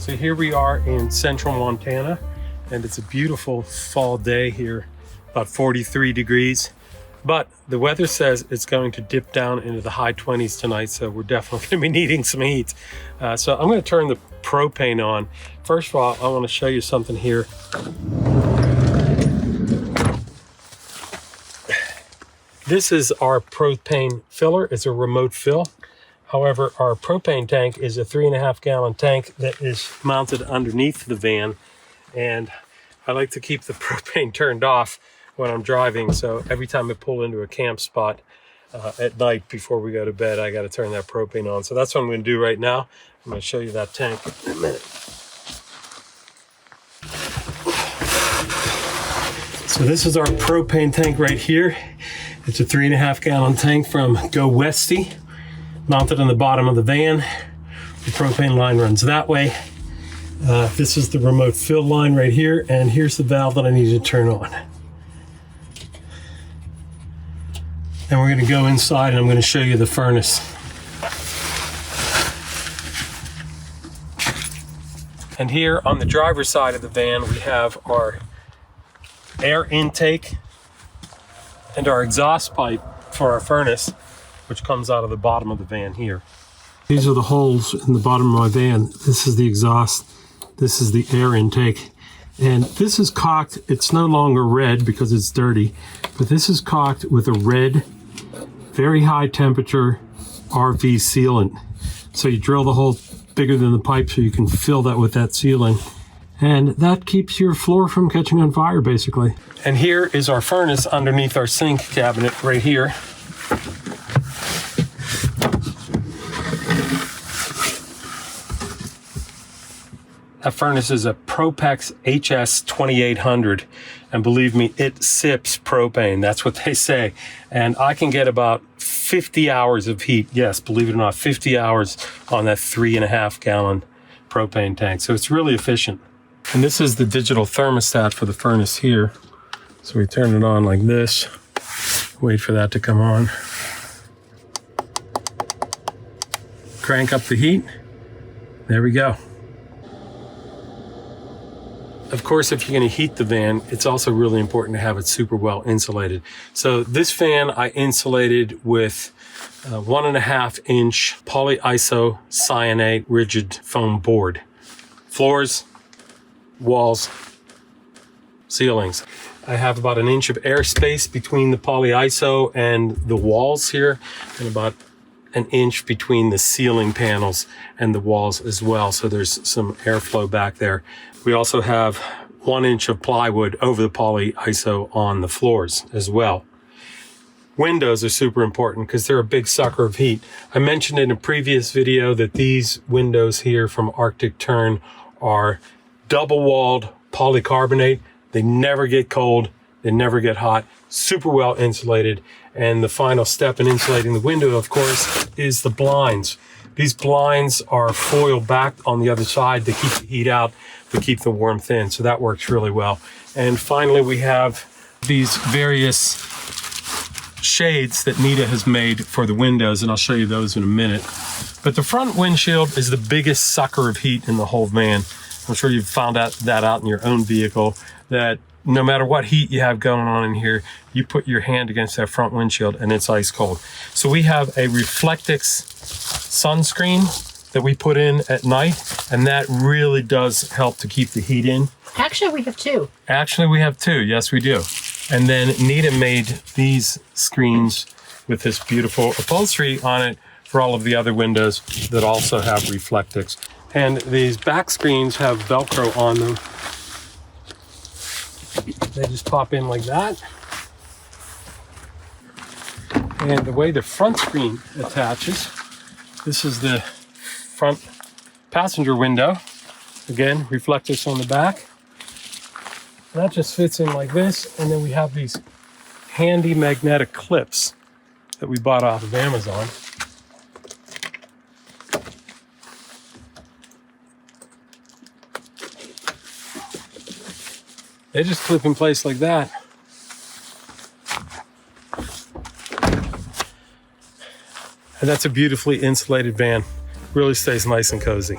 So here we are in central Montana, and it's a beautiful fall day here, about 43 degrees. But the weather says it's going to dip down into the high 20s tonight, so we're definitely going to be needing some heat. So I'm going to turn the propane on. First of all, I want to show you something here. This is our propane filler. It's a remote fill. However, our propane tank is a 3.5 gallon tank that is mounted underneath the van. And I like to keep the propane turned off when I'm driving. So every time I pull into a camp spot at night before we go to bed, I got to turn that propane on. So that's what I'm going to do right now. I'm going to show you that tank in a minute. So this is our propane tank right here. It's a 3.5 gallon tank from Go Westy, mounted on the bottom of the van. The propane line runs that way. This is the remote fill line right here, and here's the valve that I need to turn on. And we're going to go inside and I'm going to show you the furnace. And here on the driver's side of the van, we have our air intake and our exhaust pipe for our furnace, which comes out of the bottom of the van here. These are the holes in the bottom of my van. This is the exhaust. This is the air intake. And this is caulked. It's no longer red because it's dirty, but this is caulked with a red, very high temperature RV sealant. So you drill the hole bigger than the pipe so you can fill that with that sealing. And that keeps your floor from catching on fire, basically. And here is our furnace underneath our sink cabinet right here. That furnace is a Propex HS2800. And believe me, it sips propane. That's what they say. And I can get about 50 hours of heat. Yes, believe it or not, 50 hours on that 3.5 gallon propane tank. So it's really efficient. And this is the digital thermostat for the furnace here. So we turn it on like this, wait for that to come on. Crank up the heat. There we go. Of course, if you're going to heat the van, it's also really important to have it super well insulated. So this fan I insulated with 1.5 inch polyisocyanate rigid foam board. Floors, walls, ceilings. I have about 1 inch of airspace between the polyiso and the walls here, and about 1 inch between the ceiling panels and the walls as well. So there's some airflow back there. We also have 1 inch of plywood over the polyiso on the floors as well. Windows are super important because they're a big sucker of heat. I mentioned in a previous video that these windows here from Arctic Tern are double-walled polycarbonate. They never get cold, they never get hot, super well insulated. And the final step in insulating the window, of course, is the blinds. These blinds are foil backed on the other side to keep the heat out, to keep the warmth in. So that works really well. And finally, we have these various shades that Nita has made for the windows, and I'll show you those in a minute. But the front windshield is the biggest sucker of heat in the whole van. I'm sure you've found that out in your own vehicle, that no matter what heat you have going on in here, you put your hand against that front windshield and it's ice cold. So we have a Reflectix sunscreen that we put in at night, and that really does help to keep the heat in. Actually, we have two. Actually, we have two. Yes, we do. And then Nita made these screens with this beautiful upholstery on it for all of the other windows that also have Reflectix. And these back screens have Velcro on them. They just pop in like that. And the way the front screen attaches, this is the front passenger window. Again, Reflectix on the back. That just fits in like this. And then we have these handy magnetic clips that we bought off of Amazon. They just clip in place like that. And that's a beautifully insulated van. Really stays nice and cozy.